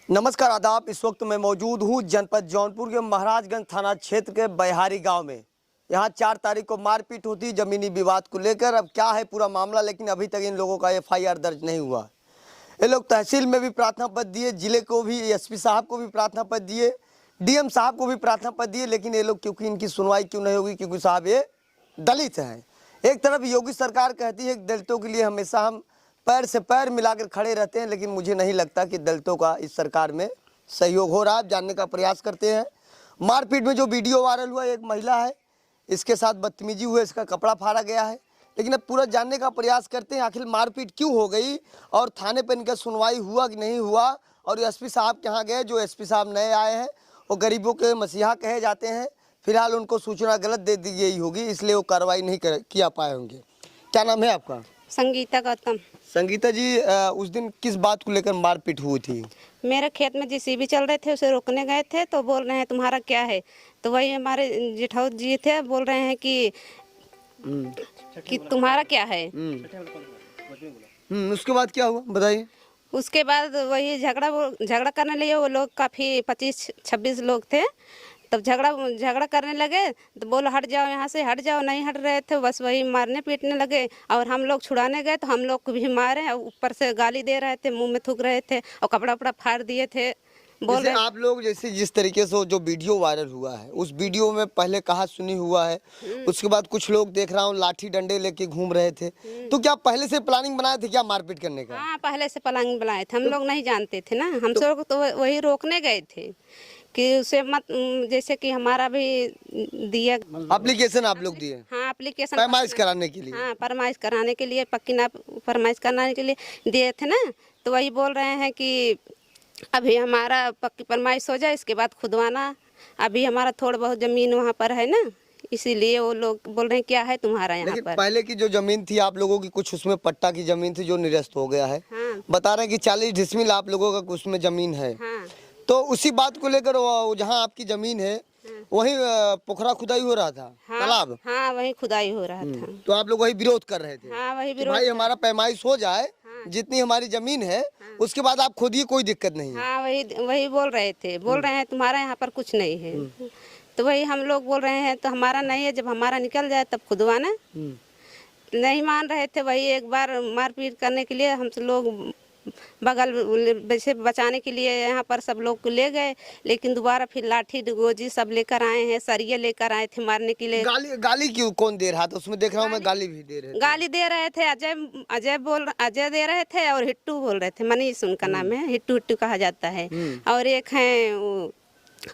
नमस्कार आदाब। इस वक्त मैं मौजूद हूँ जनपद जौनपुर के महाराजगंज थाना क्षेत्र के बहारी गांव में। यहाँ 4 तारीख को मारपीट होती जमीनी विवाद को लेकर। अब क्या है पूरा मामला, लेकिन अभी तक इन लोगों का एफआईआर दर्ज नहीं हुआ। ये लोग तहसील में भी प्रार्थना पत्र दिए, जिले को भी एसपी साहब को भी प्रार्थना पत्र दिए, डीएम साहब को भी प्रार्थना पत्र दिए, लेकिन ये लोग क्योंकि इनकी सुनवाई क्यों नहीं होगी, क्योंकि साहब ये दलित हैं। एक तरफ योगी सरकार कहती है कि दलितों के लिए हमेशा हम पैर से पैर मिलाकर खड़े रहते हैं, लेकिन मुझे नहीं लगता कि दलितों का इस सरकार में सहयोग हो रहा है। जानने का प्रयास करते हैं। मारपीट में जो वीडियो वायरल हुआ, एक महिला है, इसके साथ बदतमीजी हुई, इसका कपड़ा फाड़ा गया है, लेकिन अब पूरा जानने का प्रयास करते हैं आखिर मारपीट क्यों हो गई और थाने पर इनका सुनवाई हुआ कि नहीं हुआ। और एसपी साहब के यहाँ गए, जो एसपी साहब नए आए हैं वो गरीबों के मसीहा कहे जाते हैं। फिलहाल उनको सूचना गलत दे दी गई होगी, इसलिए वो कार्रवाई नहीं किया पाए होंगे। क्या नाम है आपका? संगीता गौतम। संगीता जी, उस दिन किस बात को लेकर मारपीट हुई थी? मेरे खेत में जेसीबी चल रहे थे, उसे रोकने गए थे तो बोल रहे हैं तुम्हारा क्या है, तो वही हमारे जेठाऊ जी थे, बोल रहे हैं कि तुम्हारा क्या है। उसके बाद क्या हुआ बताइए? उसके बाद वही झगड़ा करने लगे वो लोग, काफ़ी 25-26 लोग थे। तब झगड़ा करने लगे तो बोलो हट जाओ यहाँ से, हट जाओ, नहीं हट रहे थे, बस वही मारने पीटने लगे। और हम लोग छुड़ाने गए तो हम लोग को भी मारे और ऊपर से गाली दे रहे थे, मुंह में थूक रहे थे और कपड़ा वपड़ा फाड़ दिए थे। बोल रहे आप लोग जैसे जिस तरीके से जो वीडियो वायरल हुआ है, उस वीडियो में पहले कहा सुनी हुआ है, उसके बाद कुछ लोग देख रहा हूँ लाठी डंडे लेके घूम रहे थे, तो क्या पहले से प्लानिंग बनाए थे क्या मारपीट करने का? हाँ, पहले से प्लानिंग बनाए थे, हम लोग नहीं जानते थे ना, हम लोग तो वही रोकने गए थे कि उसे मत, जैसे कि हमारा भी दिया एप्लीकेशन आप लोग दिए? हाँ, एप्लीकेशन फरमाइश कराने के लिए। हाँ, फरमाइश कराने के लिए, पक्की ना फरमाइश कराने के लिए दिए थे ना। तो वही बोल रहे हैं कि अभी हमारा पक्की फरमाइश हो जाए, इसके बाद खुदवाना। अभी हमारा थोड़ा बहुत जमीन वहाँ पर है ना, इसीलिए वो लोग बोल रहे हैं क्या है तुम्हारा यहाँ पर। पहले की जो जमीन थी आप लोगों की, कुछ उसमें पट्टा की जमीन थी जो निरस्त हो गया है। हाँ। बता रहे हैं कि 40 डिसमिल आप लोगों का उसमें जमीन है। हाँ। तो उसी बात को लेकर जहाँ आपकी जमीन है वहीं पोखरा खुदाई हो रहा था। हाँ, तालाब। हाँ, वही खुदाई हो रहा था। तो आप लोग वही विरोध कर रहे थे? हाँ, वही विरोध। भाई हमारा पैमाइश हो जाए, जितनी हमारी जमीन है उसके बाद आप खोदिए, कोई दिक्कत नहीं है। हाँ, वही बोल रहे थे, बोल रहे हैं तुम्हारा यहाँ पर कुछ नहीं है। तो वही हम लोग बोल रहे हैं तो हमारा नहीं है, जब हमारा निकल जाए तब खुदवाना। नहीं मान रहे थे। वही एक बार मारपीट करने के लिए हम लोग बगल वैसे बचाने के लिए यहाँ पर सब लोग को ले गए, लेकिन दोबारा फिर लाठी गोजी सब लेकर आए हैं, सरिये लेकर आए थे मारने के लिए। गाली क्यों कौन दे रहा था? उसमें देख रहा हूँ मैं गाली भी दे रहे थे। गाली दे रहे थे अजय दे रहे थे और हिट्टू बोल रहे थे, मनीष उनका नाम है, हिट्टू कहा जाता है। और एक है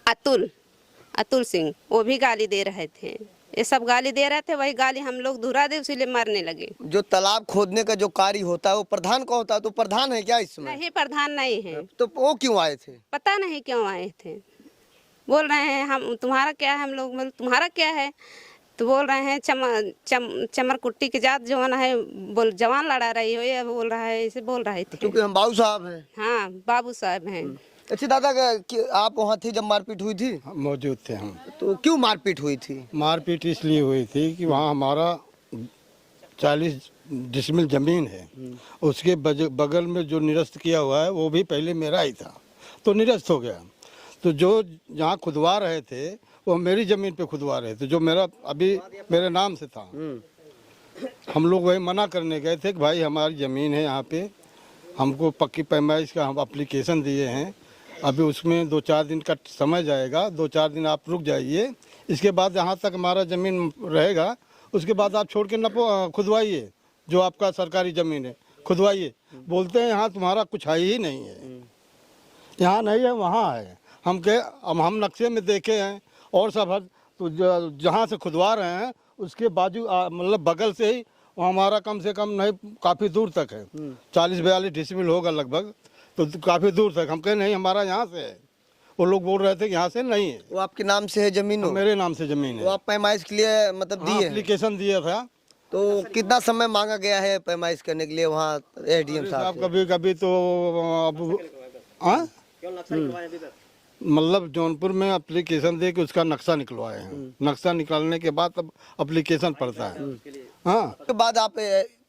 अतुल सिंह, वो भी गाली दे रहे थे। ये सब गाली दे रहे थे, वही गाली हम लोग धुरा दे, इसीलिए मारने लगे। जो तालाब खोदने का जो कार्य होता है वो प्रधान का होता है, तो प्रधान है क्या इसमें? नहीं, प्रधान नहीं है। तो वो क्यों आए थे? पता नहीं क्यों आए थे। बोल रहे हैं हम तुम्हारा क्या है, हम लोग बोल तुम्हारा क्या है, तो बोल रहे हैं चमर कुट्टी की जात जवान है, बोल जवान लड़ा रही हो, ये बोल रहा है, इसे बोल रहे थे। क्योंकि हम बाबू साहब हैं। हाँ, बाबू साहब हैं। अच्छा दादा, आप वहाँ थे जब मारपीट हुई थी? मौजूद थे हम। तो क्यों मारपीट हुई थी? मारपीट इसलिए हुई थी कि वहाँ हमारा 40 डिसमिल जमीन है, उसके बगल में जो निरस्त किया हुआ है वो भी पहले मेरा ही था, तो निरस्त हो गया। तो जो जहाँ खुदवा रहे थे वो मेरी ज़मीन पे खुदवा रहे थे, जो मेरा अभी मेरे नाम से था। हम लोग वही मना करने गए थे कि भाई हमारी ज़मीन है यहाँ पे, हमको पक्की पैमाइश का हम एप्लीकेशन दिए हैं, अभी उसमें 2-4 दिन का समय जाएगा, 2-4 दिन आप रुक जाइए, इसके बाद जहाँ तक हमारा ज़मीन रहेगा उसके बाद आप छोड़ के न खुदवाइए, जो आपका सरकारी ज़मीन है खुदवाइए। बोलते हैं यहाँ तुम्हारा कुछ है ही नहीं है, यहाँ नहीं है वहाँ है। हम नक्शे में देखे हैं और सब है, तो जहाँ से खुदवा रहे हैं उसके बाजू मतलब बगल से ही वो हमारा कम से कम नहीं काफ़ी दूर तक है, 40-42 डिसमिल होगा लगभग, तो काफ़ी दूर तक। हम कहे नहीं हमारा यहाँ से है, वो लोग बोल रहे थे कि यहाँ से नहीं है। वो आपके नाम से है जमीन? तो मेरे नाम से ज़मीन है। तो आप पैमाइश के लिए मतलब दिए? एप्लीकेशन दिया था। तो कितना समय मांगा गया है पैमाइश करने के लिए वहाँ एडीएम साहब? कभी तो मतलब जौनपुर में एप्लीकेशन दे के उसका नक्शा निकलवाए हैं, नक्शा निकालने के बाद अब एप्लीकेशन पड़ता है। हाँ, उसके बाद आप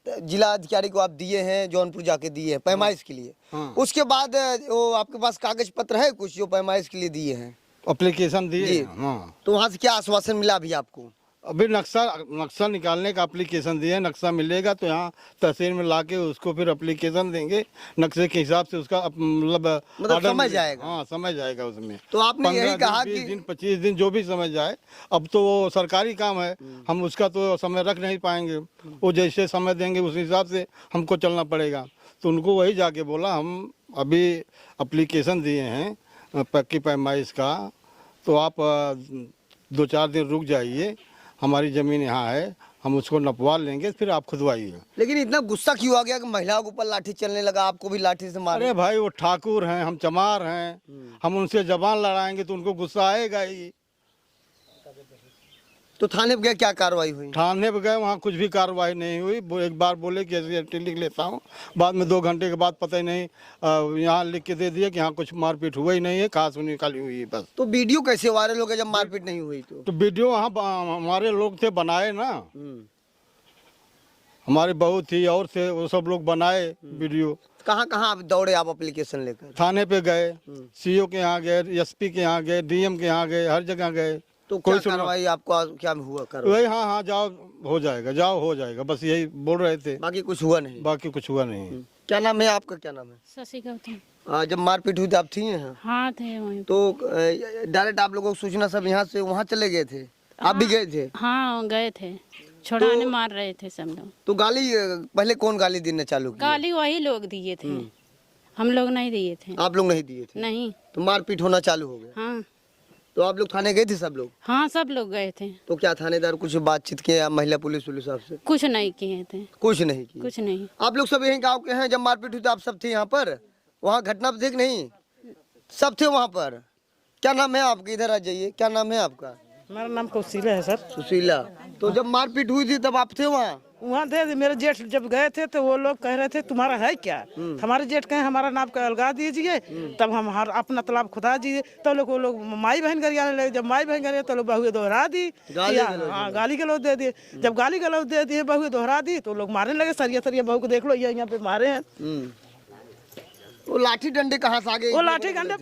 जिला अधिकारी को आप दिए हैं, जौनपुर जाके दिए हैं पैमाइश के लिए, हाँ। उसके बाद वो आपके पास कागज पत्र है कुछ जो पैमाइश के लिए दिए हैं? एप्लीकेशन जी। दिए। हाँ, तो वहाँ से क्या आश्वासन मिला अभी आपको? अभी नक्शा निकालने का एप्लीकेशन दिए, नक्शा मिलेगा तो यहाँ तहसील में लाके उसको फिर एप्लीकेशन देंगे, नक्शे के हिसाब से उसका मतलब ऑर्डर समय मिलेगा। जाएगा। हाँ, समय जाएगा उसमें। तो आपने 15 यही कहा दिन, 20 कि दिन 25 दिन जो भी समय जाए, अब तो वो सरकारी काम है, हम उसका तो समय रख नहीं पाएंगे, वो जैसे समय देंगे उस हिसाब से हमको चलना पड़ेगा। तो उनको वही जाके बोला हम अभी एप्लीकेशन दिए हैं पक्की पैमाइश का, तो आप 2-4 दिन रुक जाइए, हमारी ज़मीन यहाँ है, हम उसको नपवा लेंगे, फिर आप खुदवाइए। लेकिन इतना गुस्सा क्यों आ गया कि महिलाओं के ऊपर लाठी चलने लगा, आपको भी लाठी से मारे? अरे भाई, वो ठाकुर हैं, हम चमार हैं, हम उनसे जबान लड़ाएंगे तो उनको गुस्सा आएगा ही। तो थाने पे गए, क्या कार्रवाई हुई? थाने पे गए, वहाँ कुछ भी कार्रवाई नहीं हुई। वो एक बार बोले कि ऐसे लिख लेता हूँ, बाद में 2 घंटे के बाद पता ही नहीं, यहाँ लिख के दे दिया कि यहाँ कुछ मारपीट हुआ ही नहीं है, कहाँ सुनी खाली हुई है बस। तो वीडियो कैसे वायरल हो गया जब मारपीट नहीं हुई? तो वीडियो वहाँ हमारे लोग थे बनाए ना, हमारी बहू थी और थे, वो सब लोग बनाए वीडियो। कहाँ कहाँ आप दौड़े आप एप्लीकेशन लेकर? थाने पे गए, सीओ के यहाँ गए, एसपी के यहाँ गए, डीएम के यहाँ गए, हर जगह गए। तो क्या कार्रवाई आपको क्या हुआ कार्रवाई? वही हाँ, जाओ हो जाएगा, जाओ हो जाएगा, बस यही बोल रहे थे, बाकी कुछ हुआ नहीं? बाकी कुछ हुआ नहीं। क्या नाम है आपका? क्या नाम है? शशि गौतम। जब मारपीट हुई थी आप थी यहाँ? हाँ थे वहीं। तो डायरेक्ट आप लोगों को सूचना सब यहाँ से वहाँ चले गए थे? आप भी गए थे? हाँ गए थे, छुड़ाने मार रहे थे सब लोग। तो गाली पहले कौन गाली देना चालू की? गाली वही लोग दिए थे, हम लोग नहीं दिए थे। आप लोग नहीं दिए थे? नहीं। तो मारपीट होना चालू हो गया? हाँ तो आप लोग थाने गए थे सब लोग? हाँ, सब लोग गए थे। तो क्या थानेदार कुछ बातचीत किए या महिला पुलिस आपसे? कुछ नहीं किए थे। कुछ नहीं किए? कुछ नहीं। आप लोग सब यहीं गांव के हैं? जब मारपीट हुई तो आप सब थे यहाँ पर? वहाँ घटना पे देख नहीं सब थे वहाँ पर? क्या नाम है आपका? इधर आ जाइए, क्या नाम है आपका? हमारा नाम कौशीला है सर। सुशीला। तो जब मारपीट हुई थी तब आप थे वहाँ? वहाँ थे, मेरे जेठ जब गए थे तो वो लोग कह रहे थे तुम्हारा है क्या? हमारे जेठ कहे हमारा नाम का अलगा दीजिए, तब हम अपना तालाब खुदा दीजिए। तो वो लोग माई बहन गरियाने लगे। जब माई बहन गरिया तो लोग बहुए दोहरा दी, गाली गलौज दे दिए। जब गाली गलौज दे दिए, बहुए दोहरा दी, तो लोग मारने लगे। सरिया बहू को देख लो, ये यहाँ पे मारे हैं। वो लाठी डंडे कहाँ से आ गए? वो लाठी डंडे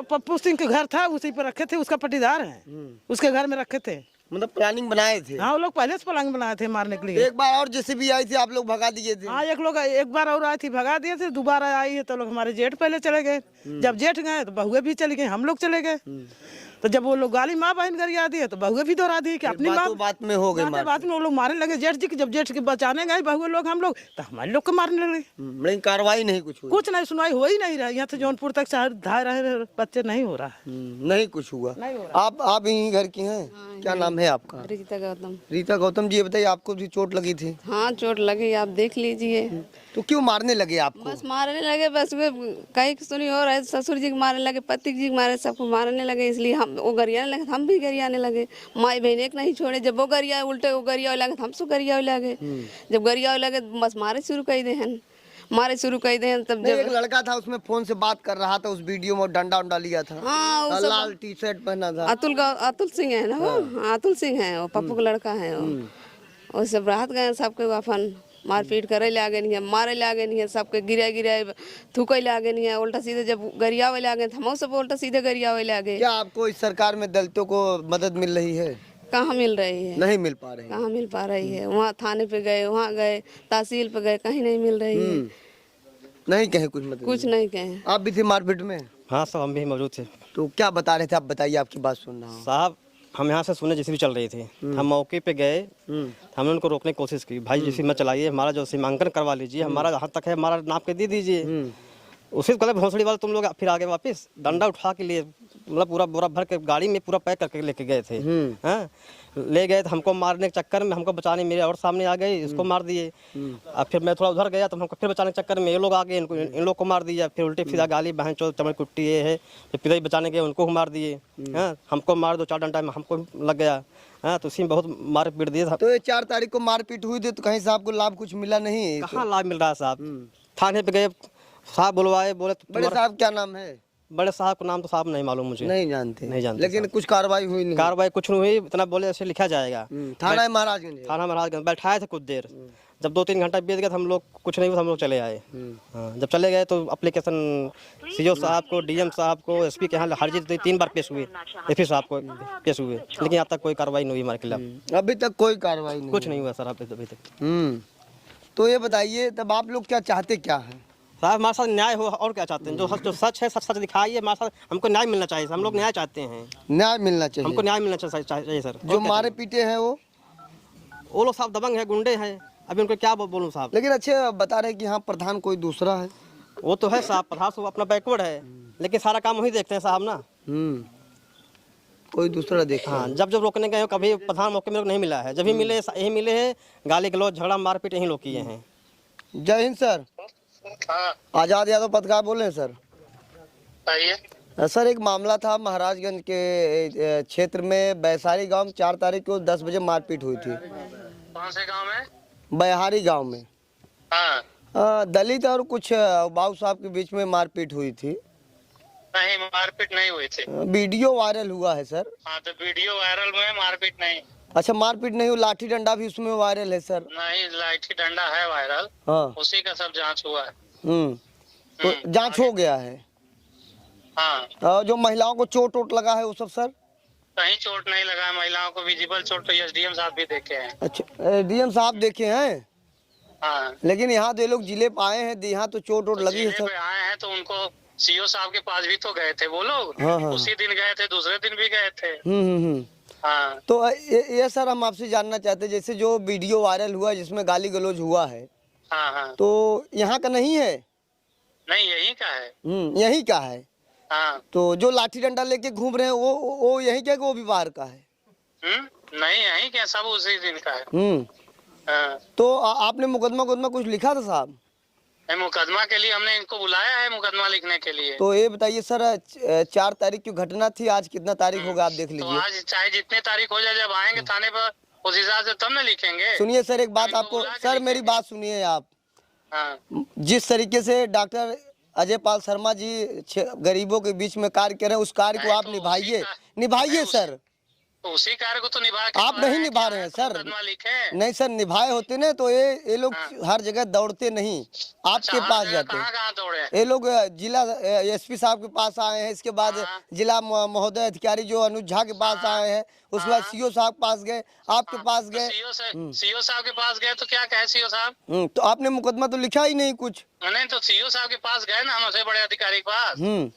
पप्पू सिंह के घर था, उसी पर रखे थे, उसका पट्टीदार है, उसके घर में रखे थे। मतलब प्लानिंग बनाए थे? हाँ, वो लोग पहले से प्लानिंग बनाए थे मारने के लिए। एक बार और जैसे भी आई थी आप लोग भगा दिए थे? हाँ, एक बार और आई थी, भगा दिए थे। दोबारा आई है तो लोग हमारे जेठ पहले चले गए। जब जेठ गए तो बहुए भी चली गई, हम लोग चले गए। तो जब वो लोग गाली माँ बहन गरिया दी तो बहुए भी दोहरा दी कि अपनी माँ बात में हो गई। बात में वो लोग मारने लगे जेठ जी की। जब जेठ के बचाने गए बहुए लोग हम लोग, तो हमारे लोग को मारने लगे। लेकिन कार्रवाई नहीं कुछ हुई? कुछ नहीं, सुनवाई हो ही नहीं रहा। यहाँ से जौनपुर तक शहर धार रहे बच्चे, नहीं हो रहा है। नहीं कुछ हुआ? आप यहीं घर की हैं? क्या नाम है आपका? रीता गौतम। रीता गौतम जी, ये बताइए आपको भी चोट लगी थी? हाँ, चोट लगी, आप देख लीजिए। तो क्यों मारने लगे आपको? बस मारने लगे, बस वे कहीं सुनी हो रहे, ससुर जी को मारने लगे, पति जी को मारे, सबको मारने लगे। इसलिए हम वो गरियाने लगे, हम भी गरियाने लगे। माई बहन एक नहीं छोड़े। जब वो गरिया उल्टे वो गरिया लगे, हम सो गरिया लगे। जब गरिया लगे बस मारे शुरू कर दे हैं, मारे शुरू कर दे हैं। तब जब एक लड़का था उसमें फोन से बात कर रहा था, उस वीडियो में डंडा उंडा लिया था। हाँ, लाल टी शर्ट पहना था। अतुल सिंह है ना वो? हाँ, अतुल सिंह है वो, पप्पू का लड़का है वो। सब राहत गए, सबके अपन मारपीट करे ले आगे नहीं है, मारे ले आगे नहीं है, सबके गिरा थूके ले आगे नहीं है। उल्टा सीधे जब गरियावे ले आगे, हम सब उल्टा सीधे गरियावे ले आगे। क्या आपको इस सरकार में दलितों को मदद मिल रही है? कहाँ मिल रही है? नहीं मिल पा रही। कहाँ मिल पा रही है? वहाँ थाने पे गए, वहाँ गए, तहसील पे गए, कहीं नहीं मिल रही है। नहीं कहे कुछ मदद? कुछ नहीं कहे। आप भी थे मारपीट में? हाँ साहब, हम भी मौजूद थे। तो क्या बता रहे थे आप? बताइए, आपकी बात सुन रहा हूँ। साहब, हम यहाँ से सुने जैसे भी चल रही थी, हम मौके पे गए, हमने उनको रोकने की कोशिश की। भाई जैसे मत चलाइए, हमारा जो सीमांकन करवा लीजिए, हमारा जहाँ तक है हमारा नाप के दे दीजिए। उसी को भोसड़ी वाले तुम लोग फिर आगे वापस डंडा उठा के लिए, मतलब पूरा बोरा भर के गाड़ी में पूरा पैक करके लेके गए थे। हाँ, ले गए तो हमको मारने के चक्कर में, हमको बचाने मेरे और सामने आ गए, इसको मार दिए। अब फिर मैं थोड़ा उधर गया तो हमको फिर बचाने के चक्कर में ये लोग आ गए, इन लोग को मार दिया। फिर उल्टे सीधा गाली बहन चो चमड़ कुट्टी ये है, फिर पिता बचाने गए, उनको मार दिए। हाँ, हमको मार 2-4 डंडा में हमको लग गया। हाँ, तो उसी में बहुत मार पीट दिए। तो ये 4 तारीख को मारपीट हुई थी, तो कहीं से आपको लाभ कुछ मिला नहीं? कहाँ लाभ मिल रहा है साहब? थाने पे गए, साहब बुलवाए, बोले बड़े साहब क्या नाम है? बड़े साहब का नाम तो साहब नहीं मालूम मुझे, नहीं जानते? नहीं जानते लेकिन कुछ कार्रवाई हुई नहीं? कार्रवाई कुछ नहीं हुई, इतना बोले ऐसे लिखा जाएगा। थाना है महाराजगंज है? थाना महाराजगंज बैठाए थे कुछ देर, जब 2-3 घंटा बीत गया तो हम लोग कुछ नहीं हुआ, हम लोग चले आए। हाँ, जब चले गए तो एप्लीकेशन सीओ साहब को, डीएम साहब को, एसपी के यहाँ हर चीज 3 बार पेश हुए, एसपी साहब को पेश हुए, लेकिन आज तक कोई कार्रवाई नहीं हुई हमारे खिलाफ। अभी तक कोई कार्रवाई नहीं? कुछ नहीं हुआ सर अभी तक। तो ये बताइए तब आप लोग क्या चाहते क्या है? साहब हमारे साथ न्याय हो, और क्या चाहते हैं? जो सच है सच दिखाइए, हमारे साथ हमको न्याय मिलना चाहिए, हम लोग न्याय चाहते हैं, न्याय मिलना चाहिए। हमको न्याय मिलना चाहिए सर। जो मारे पीटे हैं वो लोग साहब दबंग है, गुंडे हैं, अभी उनको क्या बोलूं साहब। लेकिन अच्छे बता रहे कि हाँ प्रधान कोई दूसरा है। वो तो है साहब, प्रधान तो अपना बैकवर्ड है, लेकिन सारा काम वही देखते हैं साहब ना। कोई दूसरा देखा? हाँ, जब जब रोकने गए कभी प्रधान मौके में नहीं मिला है, जब भी मिले यही मिले हैं, गाली गलौज झगड़ा मारपीट यही लोग किए हैं। जय हिंद सर। आजाद यादव पत्रकार बोल रहे हैं सर। सर एक मामला था महाराजगंज के क्षेत्र में बैसारी गांव में 4 तारीख को 10 बजे मारपीट हुई थी। कौन से गांव में? बैहारी गांव में। हाँ। दलित और कुछ बाबू साहब के बीच में मारपीट हुई थी। नहीं, मारपीट नहीं हुई थी। वीडियो वायरल हुआ है सर। हाँ, तो वीडियो वायरल में मारपीट नहीं। अच्छा, मारपीट नहीं हुई, लाठी डंडा भी उसमें वायरल है सर? नहीं, लाठी डंडा है वायरल। हाँ, उसी का सब जांच हुआ है। तो जांच हो गया है। हाँ। जो महिलाओं को चोट वोट लगा है वो सब सर? कहीं चोट नहीं लगा है, महिलाओं को विजिबल चोट तो एसडीएम साहब भी देखे हैं। अच्छा, डीएम साहब देखे हैं? हाँ। लेकिन यहाँ तो ये लोग जिले पे आए हैं, यहाँ तो चोट वोट लगी है जिले सर। पे आए हैं तो उनको सीओ साहब के पास भी तो गए थे वो लोग। हाँ, हाँ। उसी दिन गए थे, दूसरे दिन भी गए थे। हम्म। हाँ। तो ये सर हम आपसे जानना चाहते हैं, जैसे जो वीडियो वायरल हुआ जिसमें गाली गलौज हुआ है, हाँ। हाँ। तो यहाँ का नहीं है? नहीं, यही का है। यही का है। हाँ। तो जो लाठी डंडा लेके घूम रहे हैं वो यही क्या, वो भी बाहर का है? नहीं, यही क्या, सब उसी दिन का है। हाँ। तो आपने मुकदमा कुछ लिखा था साहब? मुकदमा के लिए हमने इनको बुलाया है, मुकदमा लिखने के लिए। तो ये बताइए सर, 4 तारीख की घटना थी, आज कितना तारीख होगा आप देख तो लीजिए। आज चाहे जितने तारीख हो जाए, जब आएंगे थाने पर उस हिसाब से तब न लिखेंगे। सुनिए सर, एक बात इनको आपको बुला के सर, लिखेंगे। मेरी बात सुनिए आप। हाँ। जिस तरीके से डॉक्टर अजय पाल शर्मा जी गरीबों के बीच में कार्य कर रहे हैं, उस कार्य को नहीं, आप तो निभाइए, नहीं, सर। तो उसी कार्य को तो निभा के आप नहीं निभा रहे हैं सर। मुकदमा लिखे। नहीं सर, निभाए होते ना तो ये लोग हर जगह दौड़ते नहीं, आपके पास जाते। कहाँ दौड़े? ये लोग जिला एसपी साहब के पास आए हैं, इसके बाद जिला महोदय अधिकारी जो अनुज झा के पास आए हैं, उसके बाद सीओ साहब के पास गए, आपके पास गए। सीओ साहब के पास गए तो क्या कहे सीओ साहब? तो आपने मुकदमा तो लिखा ही नहीं कुछ। नहीं, तो सीओ साहब के पास गए ना, हमसे बड़े अधिकारी के पास। तो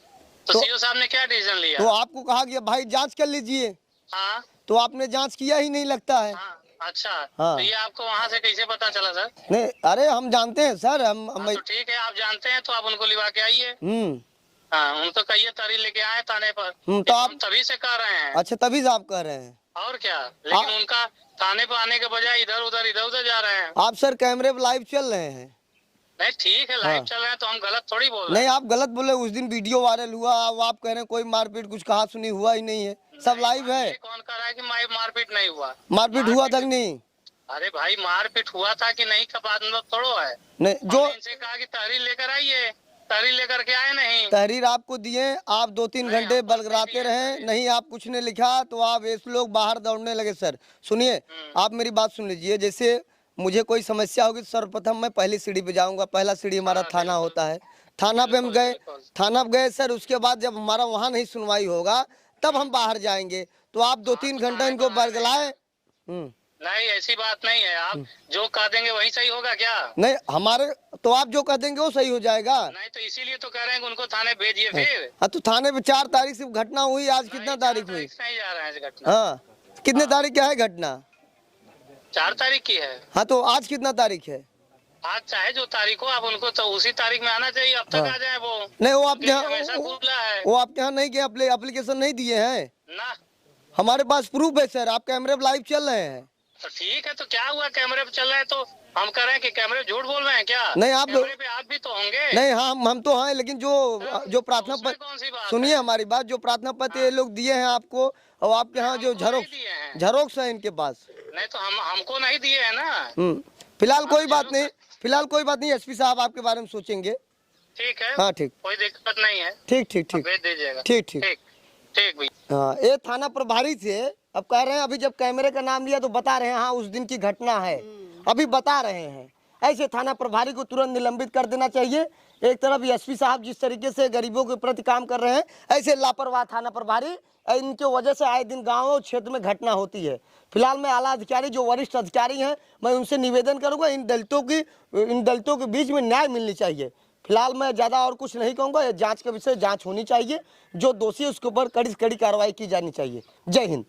तो सीओ साहब ने क्या डिसीजन लिया? तो आपको कहा गया भाई जांच कर लीजिए, हाँ। तो आपने जांच किया ही नहीं लगता है। हाँ, अच्छा। हाँ। तो ये आपको वहाँ से कैसे पता चला सर? नहीं, अरे हम जानते हैं सर, हम तो ठीक है, आप जानते हैं तो आप उनको लिवा के आइए। हाँ, उनको कहिए तारीख लेके आए थाने पर। तो आप हम तभी से कह रहे हैं। अच्छा, तभी से आप कह रहे हैं? और क्या, लेकिन उनका थाने पर आने के बजाय इधर उधर जा रहे हैं। आप सर कैमरे पे लाइव चल रहे हैं? नहीं, ठीक है, लाइव चल रहे हैं तो हम गलत थोड़ी बोल रहे नहीं, आप गलत बोले। उस दिन वीडियो वायरल हुआ, अब आप कह रहे हैं कोई मारपीट कुछ कहा सुनी हुआ ही नहीं है, सब लाइव है। कौन कह रहा है कि मारपीट नहीं हुआ? मारपीट हुआ था कि नहीं? अरे भाई, मारपीट हुआ था कि नहीं का बात मतलब थोड़ो है। नहीं, जो इनसे कहा कि तहरीर लेकर आइए, तहरीर लेकर के आए नहीं। तहरीर आपको दिए, आप 2-3 घंटे बलगराते रहे, नहीं आप कुछ ने लिखा, तो आप ऐसे लोग बाहर दौड़ने लगे। सर सुनिए, आप मेरी बात सुन लीजिए। जैसे मुझे कोई समस्या होगी तो सर्वप्रथम मैं पहली सीढ़ी पे जाऊंगा, पहला सीढ़ी हमारा थाना होता है, थाना पे हम गए, थाना पे गए सर, उसके बाद जब हमारा वहाँ नहीं सुनवाई होगा तब हम बाहर जाएंगे। तो आप 2-3 घंटे इनको बरगलाए। नहीं, ऐसी बात नहीं है, आप जो कह देंगे वही सही होगा क्या? नहीं, हमारे तो आप जो कह देंगे वो सही हो जाएगा। नहीं, तो इसीलिए तो कह रहे हैं कि उनको थाने भेजिए फिर। हाँ, तो थाने पे 4 तारीख से घटना हुई, आज कितना तारीख हुई? नहीं जा रहा है इस घटना। हाँ, कितने तारीख क्या है घटना? 4 तारीख की है। हाँ, तो आज कितना तारीख है? आज चाहे जो तारीख हो, आप उनको तो उसी तारीख में आना चाहिए, अब तक आ जाए वो। नहीं, वो आपके हमेशा खुला है। वो आपके यहाँ नहीं गए, एप्लीकेशन नहीं दिए हैं ना। हमारे पास प्रूफ है सर, आप कैमरे पे लाइव चल रहे हैं। तो ठीक है, तो क्या हुआ, कैमरे पे चल रहे हैं तो हम कह रहे हैं कि कैमरे पे झूठ बोल रहे हैं क्या? नहीं, आप कैमरे पे आप भी तो होंगे। नहीं, हाँ हम तो हैं, लेकिन जो प्रार्थना उसमें पत्र, कौन सी बात सुनिए है? हमारी बात, जो प्रार्थना पत्र ये लोग दिए हैं आपको, और आपके यहाँ जो हमको नहीं दिए हैं। झरोक्स है इनके पास। नहीं, तो हमको नहीं दिए है ना। फिलहाल कोई बात नहीं, एसपी साहब आपके बारे में सोचेंगे। ठीक है। हाँ ठीक कोई दिक्कत नहीं है, ठीक ठीक ठीक भेज दीजिएगा। ठीक ठीक ठीक ठीक भैया। हाँ, ये थाना प्रभारी थे। अब कह रहे हैं अभी जब कैमरे का नाम लिया तो बता रहे हैं हाँ उस दिन की घटना है, अभी बता रहे हैं। ऐसे थाना प्रभारी को तुरंत निलंबित कर देना चाहिए। एक तरफ एसपी साहब जिस तरीके से गरीबों के प्रति काम कर रहे हैं, ऐसे लापरवाह थाना प्रभारी, इनके वजह से आए दिन गाँव और क्षेत्र में घटना होती है। फिलहाल मैं आला अधिकारी जो वरिष्ठ अधिकारी हैं, मैं उनसे निवेदन करूँगा इन दलितों के बीच में न्याय मिलनी चाहिए। फिलहाल मैं ज़्यादा और कुछ नहीं कहूँगा, ये जांच के विषय जांच होनी चाहिए, जो दोषी है उसके ऊपर कड़ी से कड़ी कार्रवाई की जानी चाहिए। जय हिंद।